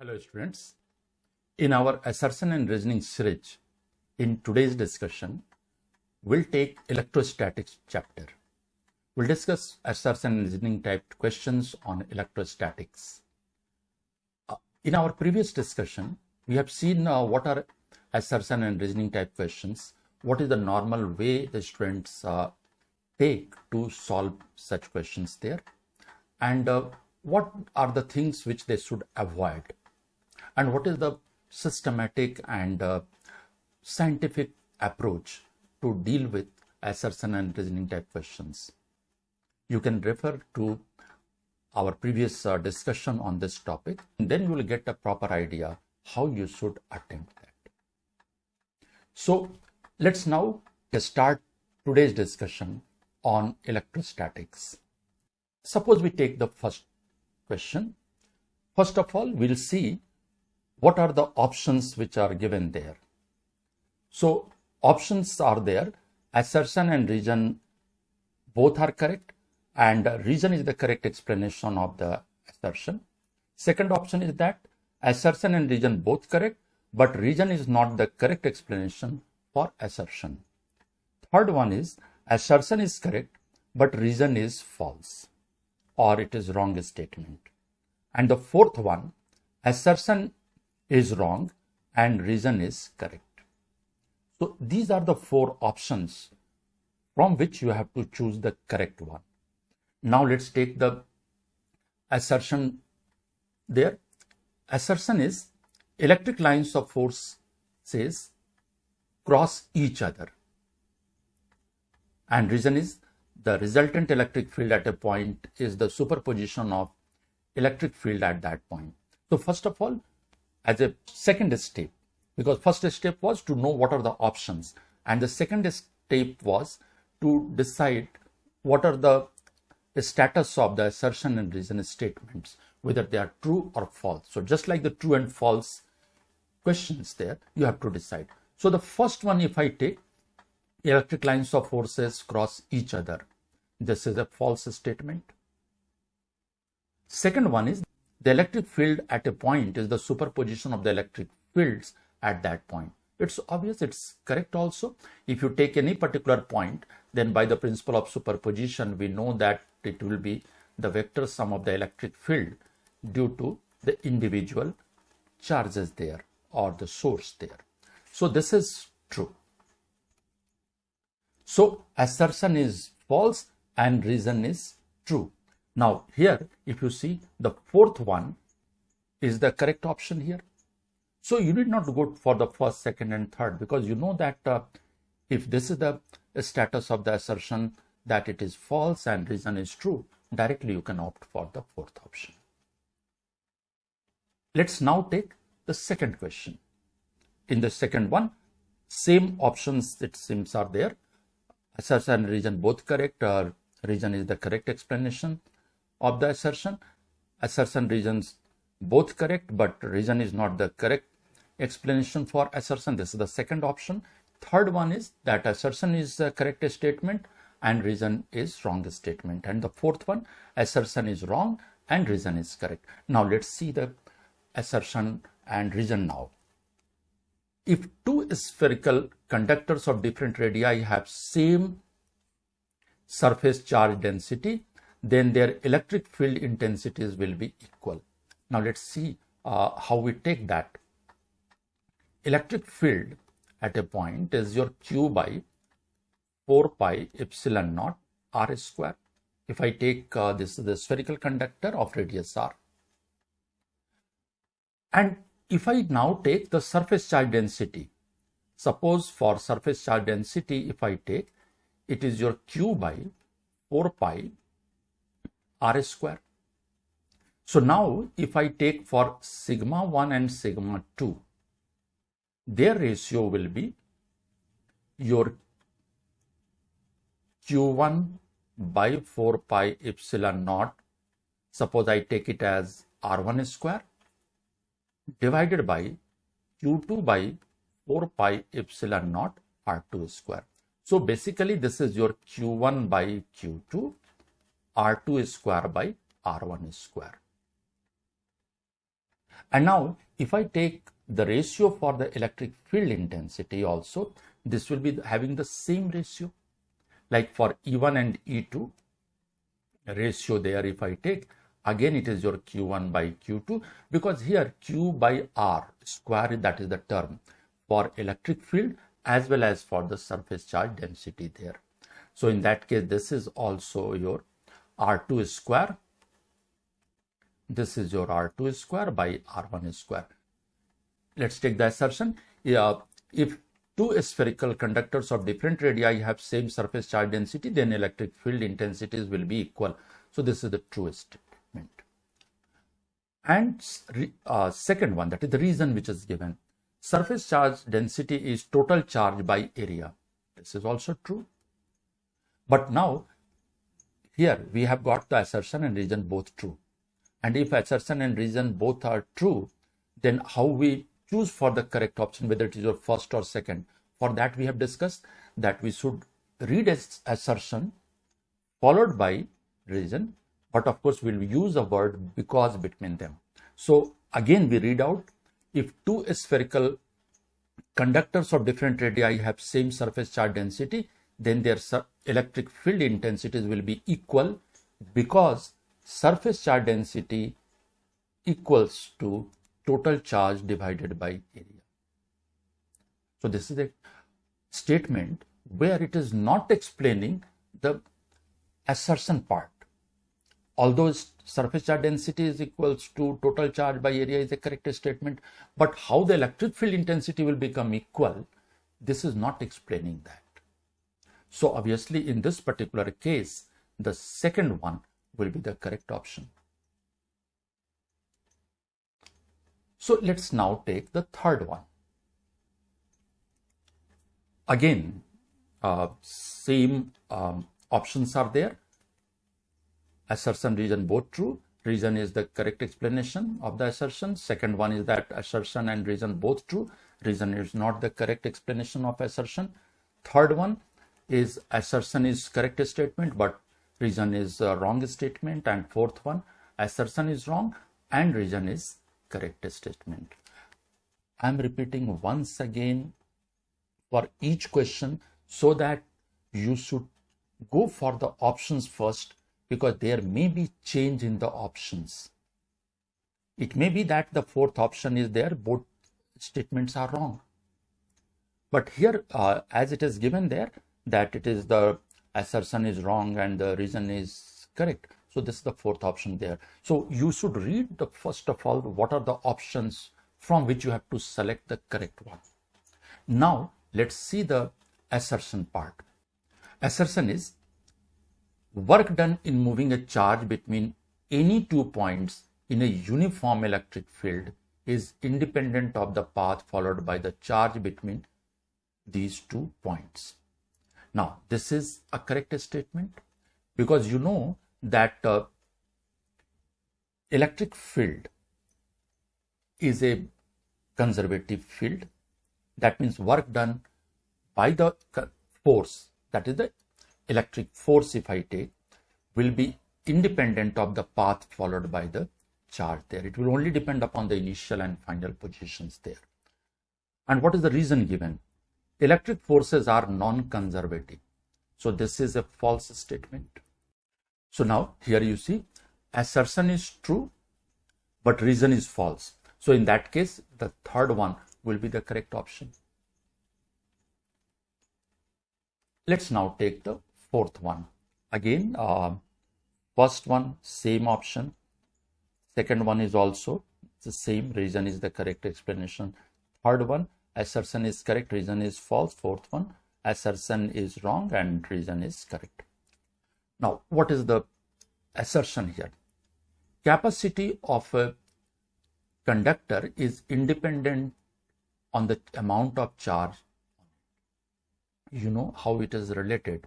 Hello students. In our assertion and reasoning series, in today's discussion, we'll take electrostatics chapter. We'll discuss assertion and reasoning type questions on electrostatics. In our previous discussion, we have seen what are assertion and reasoning type questions, what is the normal way the students take to solve such questions there, and what are the things which they should avoid, and what is the systematic and scientific approach to deal with assertion and reasoning type questions. You can refer to our previous discussion on this topic, and then you will get a proper idea how you should attempt that. So let's now start today's discussion on electrostatics. Suppose we take the first question. First of all, we'll see what are the options which are given there. So options are there. Assertion and reason both are correct, and reason is the correct explanation of the assertion. Second option is that assertion and reason both correct, but reason is not the correct explanation for assertion. Third one is assertion is correct, but reason is false, or it is wrong statement. And the fourth one, assertion is wrong and reason is correct. So these are the four options from which you have to choose the correct one. Now let's take the assertion there. Assertion is electric lines of force says cross each other, and reason is the resultant electric field at a point is the superposition of electric field at that point. So first of all, as a second step, because first step was to know what are the options, and the second step was to decide what are the status of the assertion and reason statements, whether they are true or false. So just like the true and false questions there, you have to decide. So the first one, if I take electric lines of forces cross each other, this is a false statement. Second one is the electric field at a point is the superposition of the electric fields at that point. It's obvious, it's correct also. If you take any particular point, then by the principle of superposition, we know that it will be the vector sum of the electric field due to the individual charges there or the source there. So this is true. So assertion is false and reason is true. Now here, if you see, the fourth one is the correct option here. So you need not go for the first, second and third, because you know that if this is the status of the assertion that it is false and reason is true, directly you can opt for the fourth option. Let's now take the second question. In the second one, same options it seems are there. Assertion and reason both correct, reason is the correct explanation of the assertion. Assertion reasons both correct, but reason is not the correct explanation for assertion. This is the second option. Third one is that assertion is a correct statement and reason is wrong statement. And the fourth one, assertion is wrong and reason is correct. Now let's see the assertion and reason now. If two spherical conductors of different radii have same surface charge density, then their electric field intensities will be equal. Now let's see how we take that. Electric field at a point is your Q by 4 pi epsilon naught r square. If I take this is the spherical conductor of radius r, and if I now take the surface charge density, suppose for surface charge density, if I take, it is your Q by 4 pi r square. So now if I take for sigma 1 and sigma 2, their ratio will be your Q1 by 4 pi epsilon naught, suppose I take it as R1 square, divided by Q2 by 4 pi epsilon naught R2 square. So basically this is your Q1 by Q2, R2 square by R1 square. And now if I take the ratio for the electric field intensity also, this will be having the same ratio. Like for E1 and E2 ratio there, if I take, again it is your Q1 by Q2, because here Q by R square, that is the term for electric field as well as for the surface charge density there. So in that case, this is also your R2 square. This is your R2 square by R1 square. Let's take the assertion. If two spherical conductors of different radii have same surface charge density, then electric field intensities will be equal. So this is the true statement. And second one, that is the reason which is given. Surface charge density is total charge by area. This is also true. But now here we have got the assertion and reason both true. And if assertion and reason both are true, then how we choose for the correct option, whether it is your first or second? For that we have discussed that we should read as assertion followed by reason, but of course we'll use a word because between them. So again we read out, if two spherical conductors of different radii have same surface charge density, then their electric field intensities will be equal, because surface charge density equals to total charge divided by area. So this is a statement where it is not explaining the assertion part. Although surface charge density is equals to total charge by area is a correct statement, but how the electric field intensity will become equal, this is not explaining that. So obviously in this particular case, the second one will be the correct option. So let's now take the third one. Again, same options are there. Assertion, reason both true. Reason is the correct explanation of the assertion. Second one is that assertion and reason both true. Reason is not the correct explanation of assertion. Third one is assertion is correct statement, but reason is a wrong statement. And fourth one, assertion is wrong and reason is correct statement. I am repeating once again for each question so that you should go for the options first, because there may be change in the options. It may be that the fourth option is there, both statements are wrong. But here, as it is given there, that it is the assertion is wrong and the reason is correct. So this is the fourth option there. So you should read the first of all, what are the options from which you have to select the correct one. Now let's see the assertion part. Assertion is work done in moving a charge between any 2 points in a uniform electric field is independent of the path followed by the charge between these 2 points. Now this is a correct statement, because you know that electric field is a conservative field. That means work done by the force, that is the electric force, if I take, will be independent of the path followed by the charge there. It will only depend upon the initial and final positions there. And what is the reason given? Electric forces are non-conservative. So this is a false statement. So now here you see assertion is true, but reason is false. So in that case, the third one will be the correct option. Let's now take the fourth one. Again, first one, same option. Second one is also the same, reason is the correct explanation. Third one, assertion is correct, reason is false. Fourth one, assertion is wrong and reason is correct. Now, what is the assertion here? Capacity of a conductor is independent on the amount of charge. You know how it is related.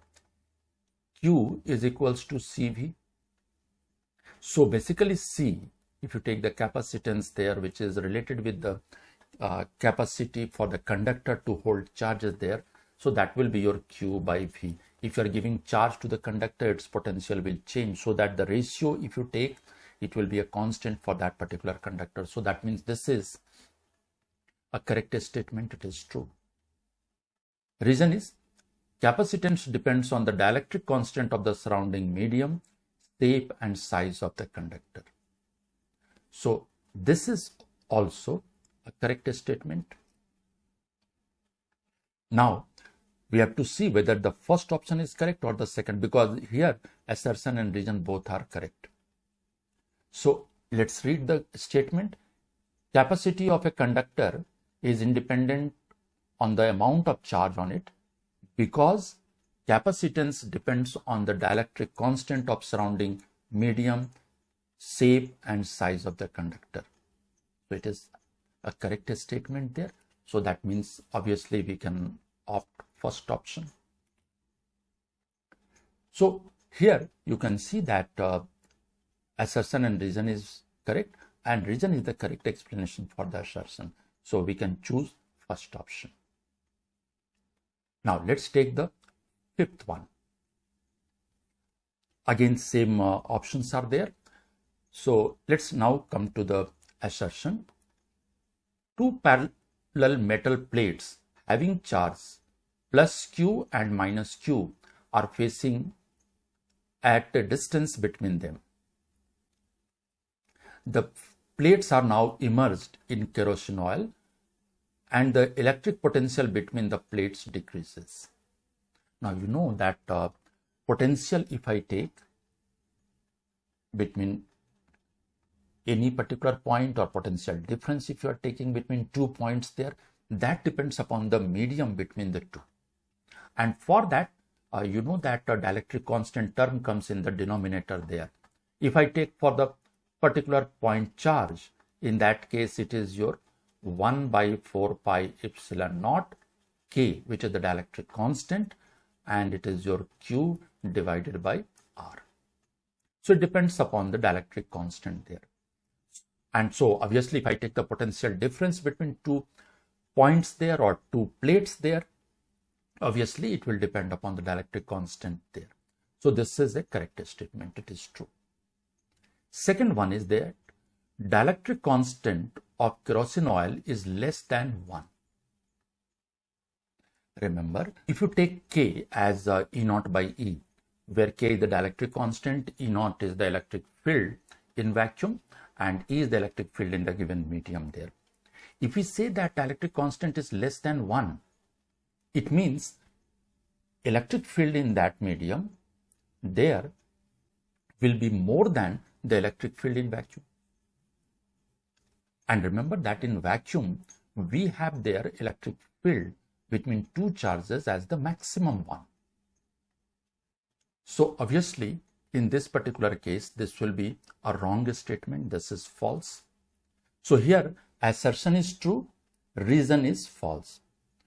Q is equals to CV. So basically C, if you take the capacitance there, which is related with the capacity for the conductor to hold charges there, so that will be your Q by V. If you are giving charge to the conductor, its potential will change, so that the ratio, if you take, it will be a constant for that particular conductor. So that means this is a correct statement, it is true. Reason is capacitance depends on the dielectric constant of the surrounding medium, shape and size of the conductor. So this is also a correct statement. Now we have to see whether the first option is correct or the second, because here assertion and reason both are correct. So let's read the statement. Capacity of a conductor is independent on the amount of charge on it because capacitance depends on the dielectric constant of surrounding medium, shape and size of the conductor. So it is a correct statement there. So that means obviously we can opt first option. So here you can see that assertion and reason is correct, and reason is the correct explanation for the assertion. So we can choose first option. Now let's take the fifth one. Again, same options are there. So let's now come to the assertion. Two parallel metal plates having charge plus Q and minus Q are facing at a distance between them. The plates are now immersed in kerosene oil and the electric potential between the plates decreases. Now you know that potential, if I take between any particular point, or potential difference if you are taking between 2 points there, that depends upon the medium between the two. And for that, you know that a dielectric constant term comes in the denominator there. If I take for the particular point charge, in that case it is your 1 by 4 pi epsilon naught K, which is the dielectric constant, and it is your Q divided by R. So it depends upon the dielectric constant there. And so obviously if I take the potential difference between 2 points there or 2 plates there, obviously it will depend upon the dielectric constant there. So this is a correct statement, it is true. Second one is that dielectric constant of kerosene oil is less than 1. Remember, if you take K as E naught by E, where K is the dielectric constant, E naught is the electric field in vacuum, and E is the electric field in the given medium there. If we say that dielectric constant is less than 1, it means electric field in that medium there will be more than the electric field in vacuum. And remember that in vacuum, we have their electric field between two charges as the maximum one. So obviously, in this particular case, this will be a wrong statement. This is false. So here, assertion is true, reason is false.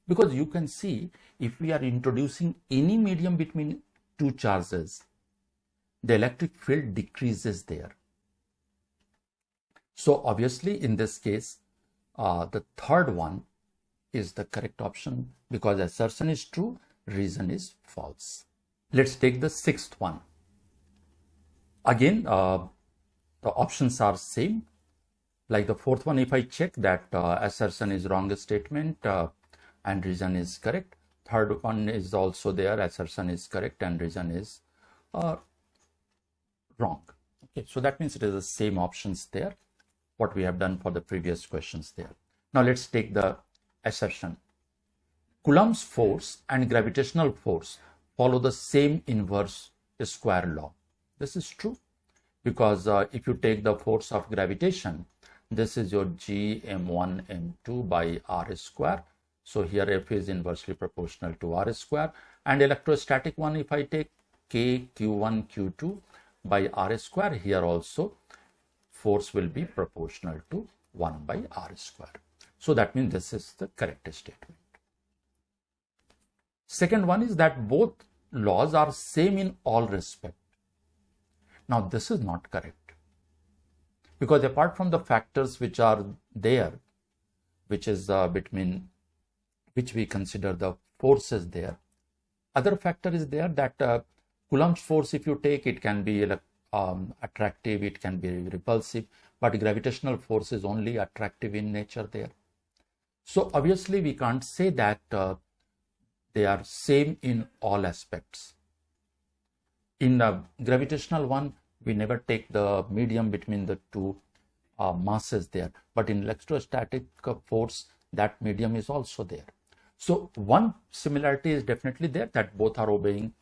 Because you can see, if we are introducing any medium between two charges, the electric field decreases there. So obviously, in this case, the third one is the correct option, because assertion is true, reason is false. Let's take the sixth one. Again, the options are same. Like the fourth one, if I check that assertion is wrong statement and reason is correct. Third one is also there, assertion is correct and reason is wrong. Okay, so that means it is the same options there, what we have done for the previous questions there. Now let's take the assertion. Coulomb's force and gravitational force follow the same inverse square law. This is true, because if you take the force of gravitation, this is your G m1 m2 by r square. So here F is inversely proportional to r square, and electrostatic one, if I take K q1 q2 by r square, here also force will be proportional to 1 by r square. So that means this is the correct statement. Second one is that both laws are same in all respect. Now this is not correct, because apart from the factors which are there, which is between which we consider the forces there, other factor is there that Coulomb's force, if you take, it can be attractive, it can be repulsive, but gravitational force is only attractive in nature there. So obviously we can't say that they are same in all aspects. In the gravitational one, we never take the medium between the two masses there, but in electrostatic force, that medium is also there. So one similarity is definitely there, that both are obeying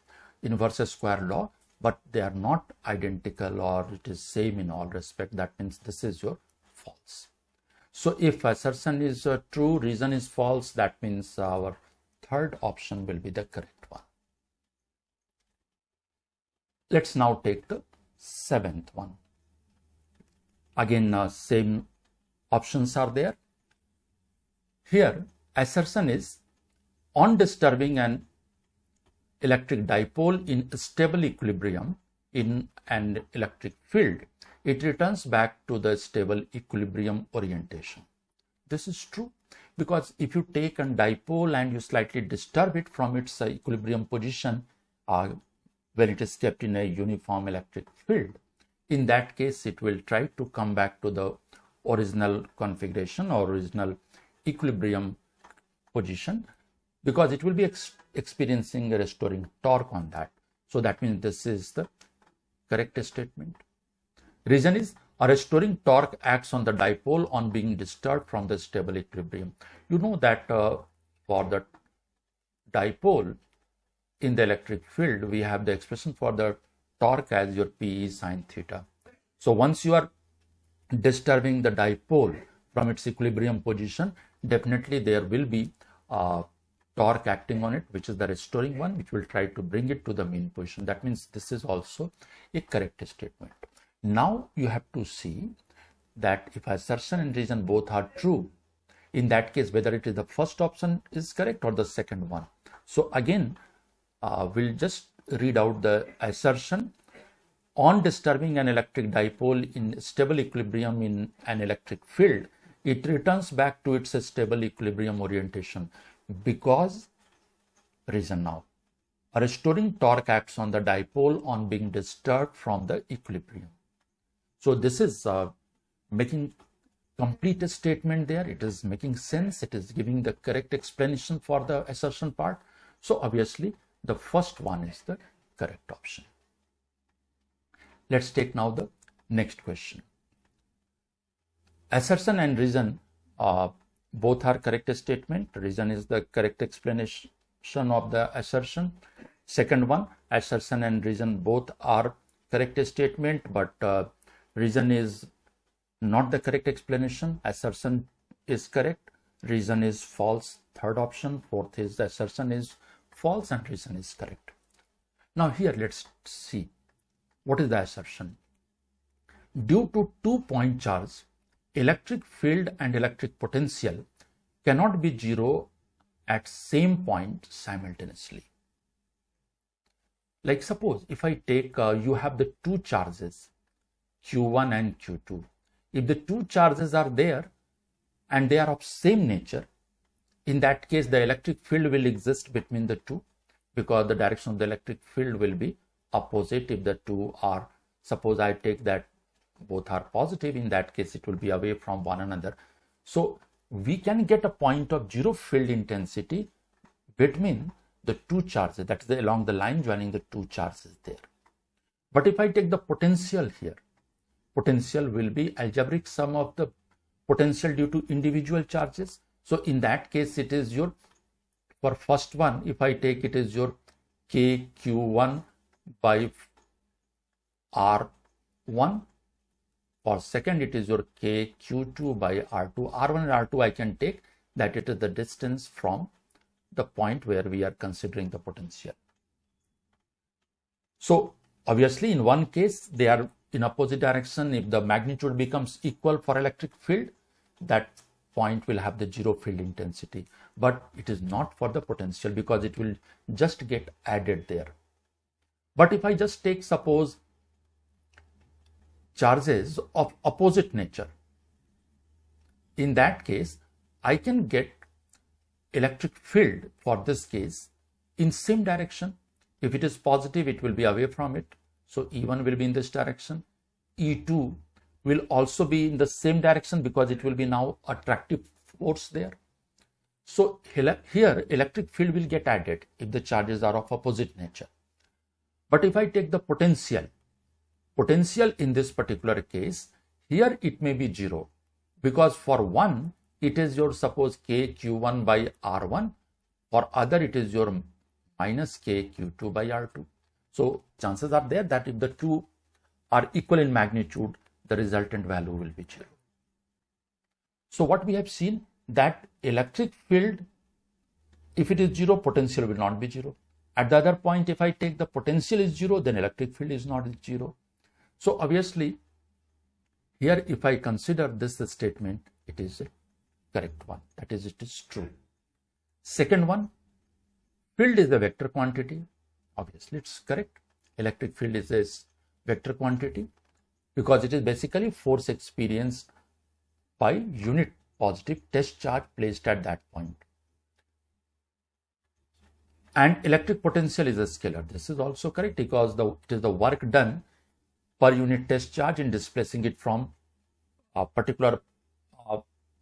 inverse square law, but they are not identical or it is same in all respect. That means this is your false. So if assertion is true, reason is false, that means our third option will be the correct one. Let's now take the seventh one. Again, same options are there. Here, assertion is, on disturbing an electric dipole in stable equilibrium in an electric field, it returns back to the stable equilibrium orientation. This is true because if you take a dipole and you slightly disturb it from its equilibrium position when it is kept in a uniform electric field, in that case it will try to come back to the original configuration or original equilibrium position, because it will be experiencing a restoring torque on that. So that means this is the correct statement. Reason is, a restoring torque acts on the dipole on being disturbed from the stable equilibrium. You know that for the dipole in the electric field, we have the expression for the torque as your P sine theta. So once you are disturbing the dipole from its equilibrium position, definitely there will be torque acting on it, which is the restoring one, which will try to bring it to the mean position. That means this is also a correct statement. Now you have to see that if assertion and reason both are true, in that case whether it is the first option is correct or the second one. So again, we'll just read out the assertion. On disturbing an electric dipole in stable equilibrium in an electric field, it returns back to its stable equilibrium orientation, because reason now, a restoring torque acts on the dipole on being disturbed from the equilibrium. So this is making complete a statement there. It is making sense. It is giving the correct explanation for the assertion part. So obviously the first one is the correct option. Let's take now the next question. Assertion and reason both are correct statement. Reason is the correct explanation of the assertion. Second one, assertion and reason both are correct statement, but reason is not the correct explanation. Assertion is correct, reason is false. Third option. Fourth is the assertion is false and reason is correct. Now here let's see what is the assertion. Due to 2-point charge, electric field and electric potential cannot be zero at same point simultaneously. Like suppose if I take you have the two charges Q1 and Q2. If the two charges are there and they are of same nature, in that case the electric field will exist between the two, because the direction of the electric field will be opposite if the two are, suppose I take that both are positive, in that case it will be away from one another. So we can get a point of zero field intensity between the two charges, that is along the line joining the two charges there. But if I take the potential here, potential will be algebraic sum of the potential due to individual charges. So in that case it is your, for first one if I take, it is your KQ1 by R1. For second it is your KQ2 by R2. R1 and R2 I can take that it is the distance from the point where we are considering the potential. So obviously in one case they are in opposite direction. If the magnitude becomes equal for electric field, that point will have the zero field intensity, but it is not for the potential because it will just get added there. But if I just take suppose charges of opposite nature, in that case I can get electric field for this case in same direction. If it is positive it will be away from it, So E1 will be in this direction. E2 will also be in the same direction because it will be now attractive force there. So here electric field will get added if the charges are of opposite nature. But if I take the potential in this particular case, here it may be 0 because for one it is your suppose k q1 by r1, for other it is your minus k q2 by r2. So chances are there that if the two are equal in magnitude, the resultant value will be 0. So what we have seen, that electric field, if it is 0, potential will not be 0. At the other point, if I take the potential is 0, then electric field is not 0. So obviously, here if I consider this statement, it is a correct one. That is, it is true. Second one, field is a vector quantity. Obviously, it's correct. Electric field is a vector quantity because it is basically force experienced by unit positive test charge placed at that point. And electric potential is a scalar. This is also correct because it is the work done per unit test charge in displacing it from a particular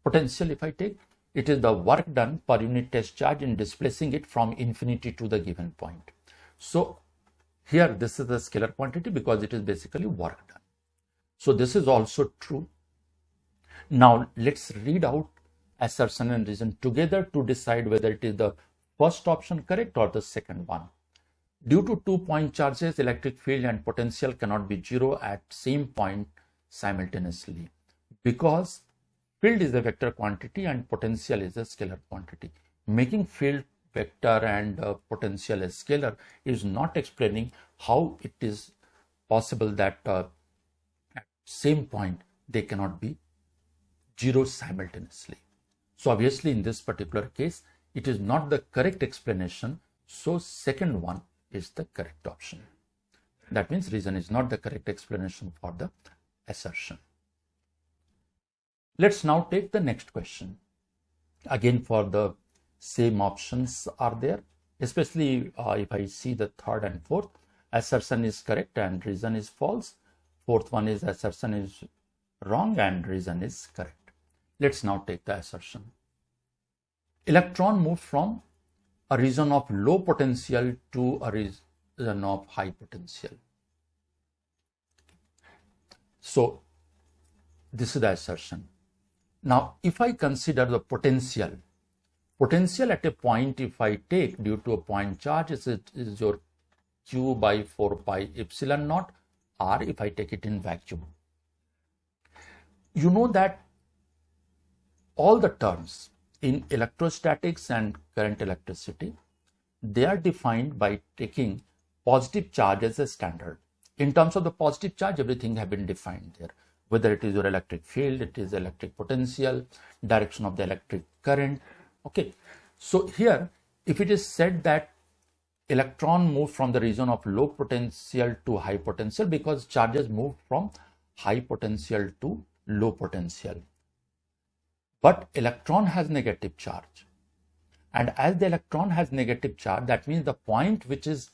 potential. If I take, it is the work done per unit test charge in displacing it from infinity to the given point. So here this is the scalar quantity because it is basically work done. So this is also true. Now let's read out assertion and reason together to decide whether it is the first option correct or the second one. Due to 2 point charges, electric field and potential cannot be 0 at same point simultaneously because field is a vector quantity and potential is a scalar quantity. Making field vector and potential a scalar is not explaining how it is possible that at same point they cannot be 0 simultaneously. So obviously in this particular case, it is not the correct explanation. So second one is the correct option. That means reason is not the correct explanation for the assertion. Let's now take the next question. Again, for the same options are there, especially if I see the third and fourth, assertion is correct and reason is false. Fourth one is assertion is wrong and reason is correct. Let's now take the assertion. Electron moves from a region of low potential to a region of high potential. So this is the assertion. Now, if I consider the potential at a point, if I take due to a point charge, is your q by 4 pi epsilon naught r if I take it in vacuum. You know that all the terms in electrostatics and current electricity, they are defined by taking positive charge as a standard. In terms of the positive charge, everything have been defined there. Whether it is your electric field, it is electric potential, direction of the electric current. Okay. So here, if it is said that electron move from the region of low potential to high potential because charges move from high potential to low potential. But electron has negative charge. And as the electron has negative charge, that means the point which is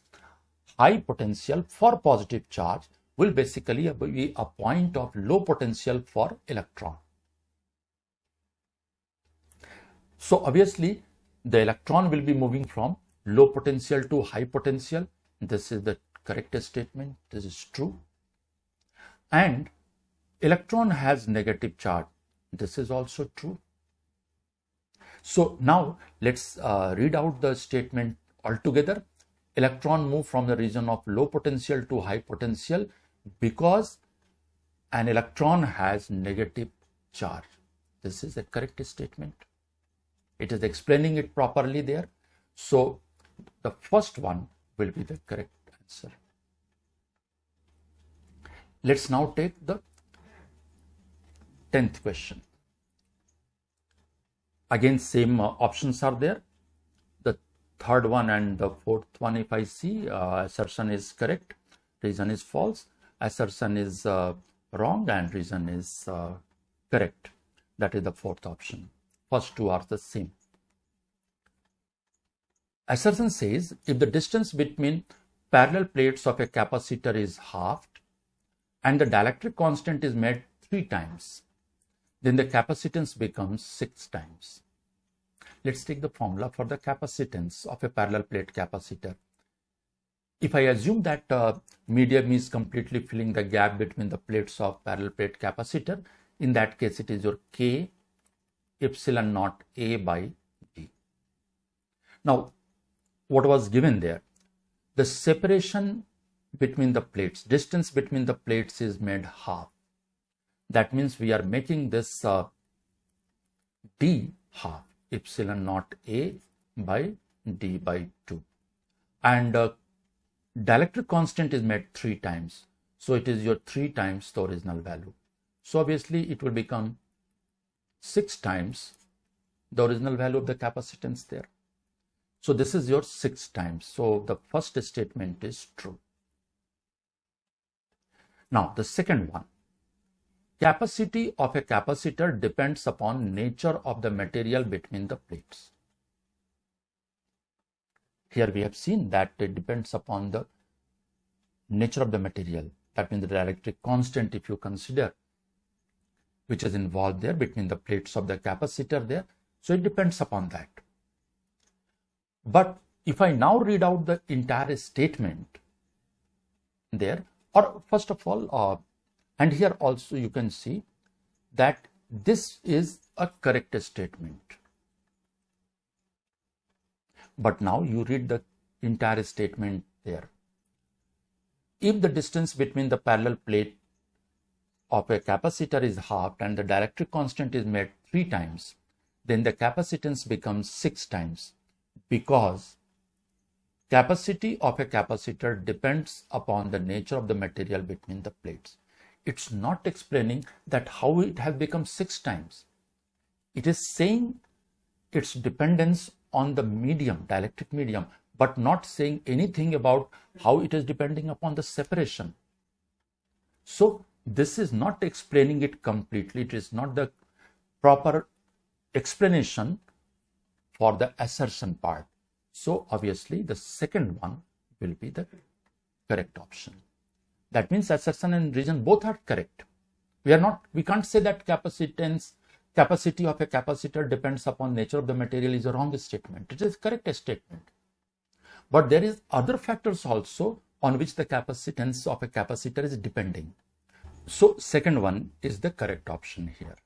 high potential for positive charge will basically be a point of low potential for electron. So obviously the electron will be moving from low potential to high potential. This is the correct statement. This is true. And electron has negative charge. This is also true. So now let's read out the statement altogether. Electron move from the region of low potential to high potential because an electron has negative charge. This is a correct statement. It is explaining it properly there. So the first one will be the correct answer. Let's now take the 10th question. Again, same options are there. The third one and the fourth one, if I see, assertion is correct, reason is false, assertion is wrong, and reason is correct. That is the fourth option. First two are the same. Assertion says if the distance between parallel plates of a capacitor is halved and the dielectric constant is made 3 times, then the capacitance becomes 6 times. Let's take the formula for the capacitance of a parallel plate capacitor. If I assume that medium is completely filling the gap between the plates of parallel plate capacitor, in that case it is your K epsilon naught A by D. Now, what was given there? The separation between the plates, distance between the plates is made half. That means we are making this D half, epsilon naught A by D by 2. And dielectric constant is made 3 times. So it is your 3 times the original value. So obviously it will become 6 times the original value of the capacitance there. So this is your 6 times. So the first statement is true. Now the second one. Capacity of a capacitor depends upon nature of the material between the plates. Here we have seen that it depends upon the nature of the material. That means the dielectric constant, if you consider, which is involved there between the plates of the capacitor there. So it depends upon that. But if I now read out the entire statement there, or first of all, and here also you can see that this is a correct statement. But now you read the entire statement there. If the distance between the parallel plate of a capacitor is halved and the dielectric constant is made 3 times, then the capacitance becomes 6 times, because capacity of a capacitor depends upon the nature of the material between the plates. It's not explaining that how it has become 6 times. It is saying its dependence on the medium, dielectric medium, but not saying anything about how it is depending upon the separation. So this is not explaining it completely. It is not the proper explanation for the assertion part. So obviously the second one will be the correct option. That means assertion and reason both are correct. We can't say that capacity of a capacitor depends upon nature of the material is a wrong statement. It is correct statement. But there is other factors also on which the capacitance of a capacitor is depending. So second one is the correct option here.